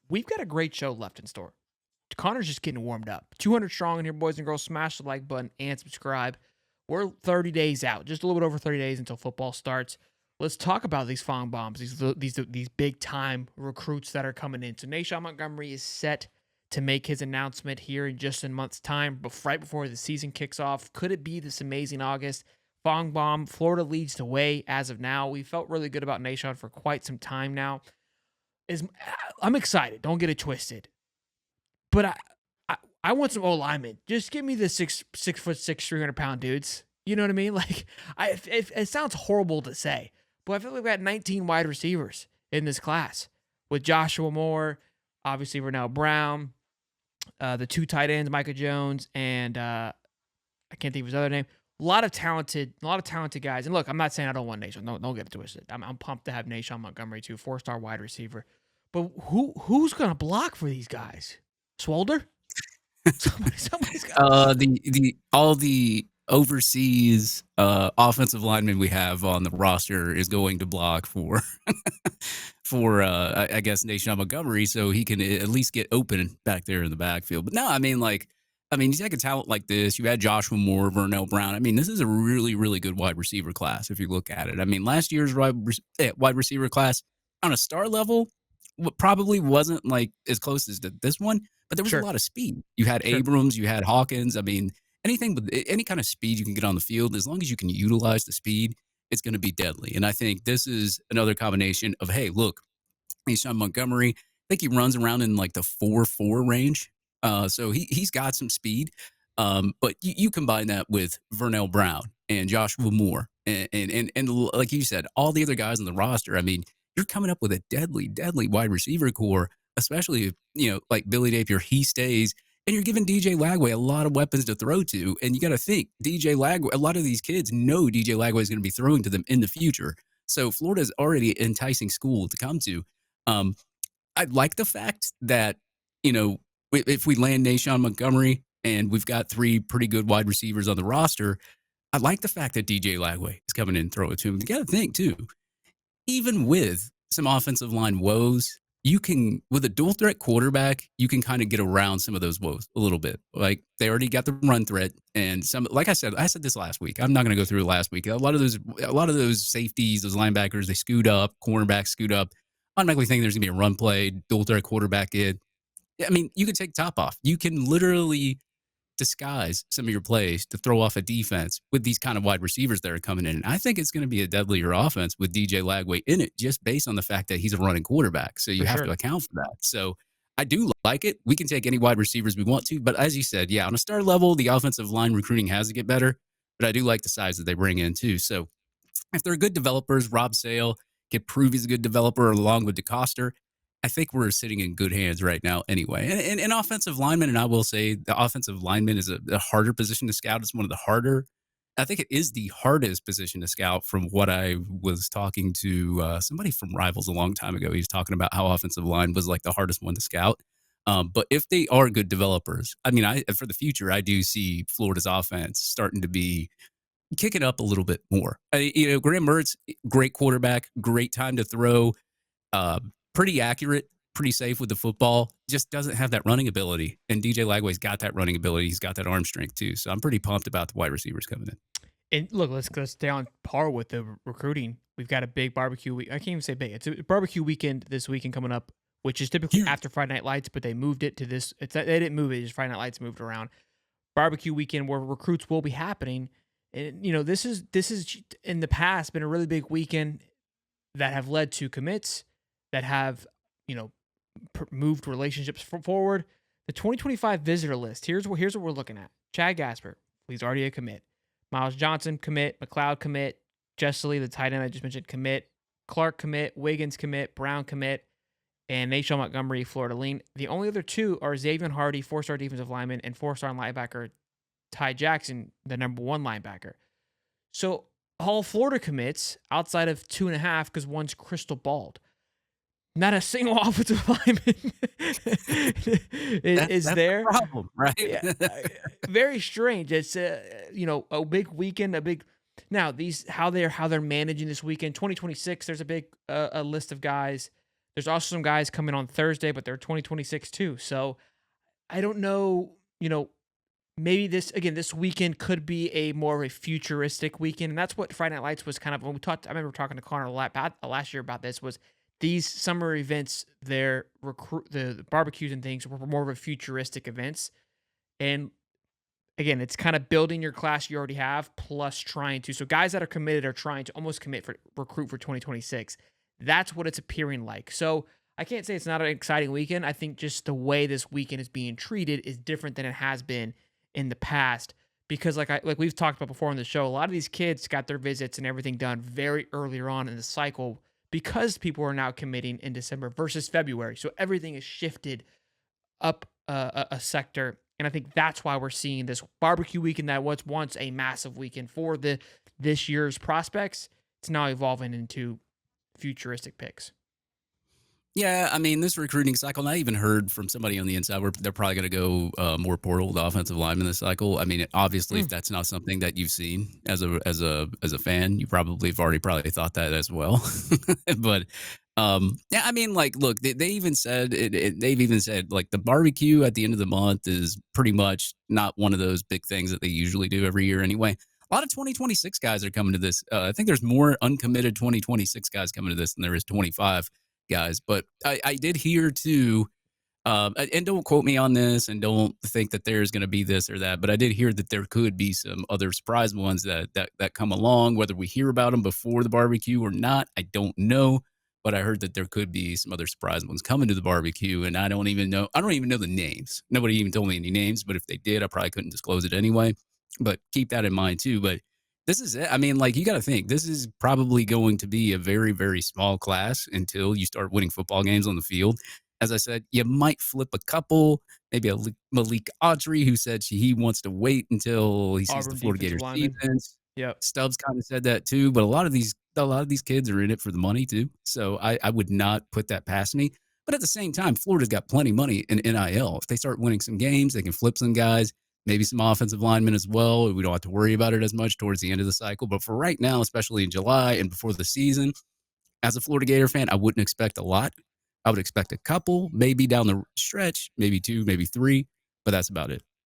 we've got a great show left in store. Connor's just getting warmed up. 200 strong in here, boys and girls. Smash the like button and subscribe. We're 30 days out, just a little bit over 30 days until football starts. Let's talk about these Fong bombs, these big time recruits that are coming in. So Nashawn Montgomery is set to make his announcement here in just a month's time, but right before the season kicks off. Could it be this amazing August? Fong bomb, Florida leads the way as of now. We felt really good about Nashawn for quite some time now. I'm excited. Don't get it twisted. But I want some old linemen. Just give me the 6'6", 300-pound dudes. You know what I mean? Like, it sounds horrible to say, but I feel like we've got 19 wide receivers in this class with Joshua Moore, obviously Vernell Brown, the two tight ends, Micah Jones, and I can't think of his other name. A lot of talented guys. And look, I'm not saying I don't want Nation. Don't get it twisted. I'm pumped to have Nashawn Montgomery too, 4-star wide receiver. But who's gonna block for these guys? Swolder? Somebody's got. All the overseas offensive linemen we have on the roster is going to block for I guess Nashawn Montgomery, so he can at least get open back there in the backfield. But no, you take a talent like this. You had Joshua Moore, Vernell Brown. I mean, this is a really, really good wide receiver class if you look at it. I mean, last year's wide receiver class on a star level probably wasn't like as close as this one, but there was a lot of speed. You had Abrams, you had Hawkins. I mean, anything with any kind of speed you can get on the field, as long as you can utilize the speed, it's going to be deadly. And I think this is another combination of, hey, look, Nashawn Montgomery, I think he runs around in like the 4.4 range. So he's got some speed. But you combine that with Vernell Brown and Joshua Moore and like you said, all the other guys on the roster. I mean, you're coming up with a deadly, deadly wide receiver core, especially if, like Billy Napier, he stays, and you're giving DJ Lagway a lot of weapons to throw to. And you got to think, DJ Lagway, a lot of these kids know DJ Lagway is going to be throwing to them in the future. So Florida's already enticing school to come to. I like the fact that, if we land Nashawn Montgomery and we've got 3 pretty good wide receivers on the roster, I like the fact that DJ Lagway is coming in and throwing to him. You got to think, too, even with some offensive line woes, with a dual threat quarterback, you can kind of get around some of those woes a little bit. Like, they already got the run threat, and like I said this last week. I'm not going to go through it last week. A lot of those safeties, those linebackers, they scoot up, cornerbacks scoot up. Automatically think there's going to be a run play, dual threat quarterback in. I mean, you can take top off. You can literally disguise some of your plays to throw off a defense with these kind of wide receivers that are coming in. And I think it's going to be a deadlier offense with DJ Lagway in it, just based on the fact that he's a running quarterback. So you have to account for that. So I do like it. We can take any wide receivers we want to. But as you said, on a star level, the offensive line recruiting has to get better. But I do like the size that they bring in too. So if they're good developers, Rob Sale can prove he's a good developer along with DeCoster. I think we're sitting in good hands right now anyway. And offensive lineman, and I will say the offensive lineman is a harder position to scout. It's one of the harder. I think it is the hardest position to scout from what I was talking to somebody from Rivals a long time ago. He was talking about how offensive line was like the hardest one to scout. But if they are good developers, I mean, for the future, I do see Florida's offense starting to be kicking up a little bit more. Graham Mertz, great quarterback, great time to throw. Pretty accurate, pretty safe with the football, just doesn't have that running ability. And DJ Lagway's got that running ability. He's got that arm strength too. So I'm pretty pumped about the wide receivers coming in. And look, let's stay on par with the recruiting. We've got a big barbecue week. I can't even say big. It's a barbecue weekend this weekend coming up, which is typically after Friday Night Lights, but they moved it to this. They didn't move it. Just Friday Night Lights moved around. Barbecue weekend where recruits will be happening. And, this is in the past been a really big weekend that have led to commits that have, moved relationships forward. The 2025 visitor list, here's what we're looking at. Chad Gasper, he's already a commit. Miles Johnson, commit. McLeod, commit. Jesse Lee, the tight end I just mentioned, commit. Clark, commit. Wiggins, commit. Brown, commit. And Nashawn Montgomery, Florida lean. The only other 2 are Xavier Hardy, 4-star defensive lineman, and 4-star linebacker Ty Jackson, the number 1 linebacker. So all Florida commits outside of 2.5 because one's crystal balled. Not a single offensive lineman is there. The problem, right? Yeah, very strange. It's a big weekend, now these how they're managing this weekend. 2026, there's a big a list of guys There's also some guys coming on Thursday, but they're 2026 too. So I don't know, maybe this weekend could be a more of a futuristic weekend. And that's what Friday Night Lights was kind of when we talked. I remember talking to Connor last year about this was these summer events, their the barbecues and things were more of a futuristic events. And again, it's kind of building your class you already have, plus trying to. So guys that are committed are trying to almost commit for recruit for 2026. That's what it's appearing like. So I can't say it's not an exciting weekend. I think just the way this weekend is being treated is different than it has been in the past. Because like we've talked about before on the show, a lot of these kids got their visits and everything done very earlier on in the cycle because people are now committing in December versus February. So everything is shifted up a sector. And I think that's why we're seeing this barbecue weekend that was once a massive weekend for this year's prospects. It's now evolving into futuristic picks. Yeah, I mean, this recruiting cycle, and I even heard from somebody on the inside where they're probably going to go more portal to offensive lineman this cycle. I mean, obviously, if Mm. that's not something that you've seen as a fan, you probably have already probably thought that as well. But yeah, I mean, like, look, they even said they've even said like the barbecue at the end of the month is pretty much not one of those big things that they usually do every year anyway. A lot of 2026 guys are coming to this. I think there's more uncommitted 2026 guys coming to this than there is 25 guys. But I did hear too, and don't quote me on this, and don't think that there's going to be this or that. But I did hear that there could be some other surprise ones that come along. Whether we hear about them before the barbecue or not, I don't know. But I heard that there could be some other surprise ones coming to the barbecue, and I don't even know. I don't even know the names. Nobody even told me any names. But if they did, I probably couldn't disclose it anyway. But keep that in mind too. But this is it. I mean, like, you got to think this is probably going to be a very, very small class until you start winning football games on the field. As I said, you might flip a couple, maybe Malik Autry, who said he wants to wait until he sees the Auburn Florida defensive Gators lineman. defense. Yep. Stubbs kind of said that too, but a lot of these kids are in it for the money too. So I would not put that past me. But at the same time, Florida's got plenty of money in NIL. If they start winning some games, they can flip some guys, maybe some offensive linemen as well. We don't have to worry about it as much towards the end of the cycle. But for right now, especially in July and before the season, as a Florida Gator fan, I wouldn't expect a lot. I would expect a couple, maybe down the stretch, maybe two, maybe three, but that's about it.